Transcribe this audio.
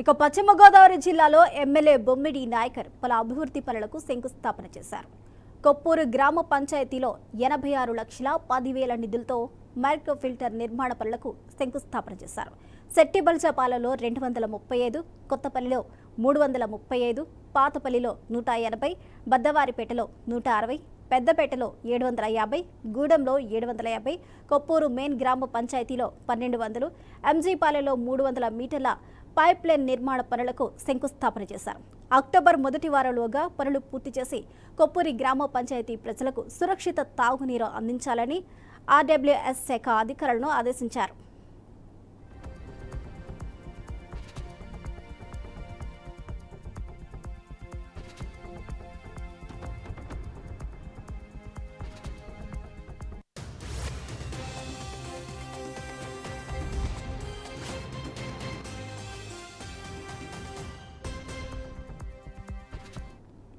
ఇక పశ్చిమ గోదావరి జిల్లాలో ఎమ్మెల్యే బొమ్మిడి నాయకర్ పలు అభివృద్ధి పనులకు శంకుస్థాపన చేశారు. కొప్పూరు గ్రామ పంచాయతీలో 86,10,000 నిధులతో మైక్రో ఫిల్టర్ నిర్మాణ పనులకు శంకుస్థాపన చేశారు. సెట్టిబల్జపాలలో 235, కొత్తపల్లిలో 335, పాతపల్లిలో 180, బద్దవారిపేటలో 160, పెద్దపేటలో 750, గూడెంలో 750, కొప్పూరు మెయిన్ గ్రామ పంచాయతీలో 1200, ఎంజీపాలెలో 300 మీటర్ల పైప్ లైన్ నిర్మాణ పనులకు శంకుస్థాపన చేశారు. అక్టోబర్ మొదటి వారంలోగా పనులు పూర్తి చేసి కొప్పూరి గ్రామ పంచాయతీ ప్రజలకు సురక్షిత తాగునీరు అందించాలని ఆర్డబ్ల్యూఎస్ శాఖ అధికారులను ఆదేశించారు.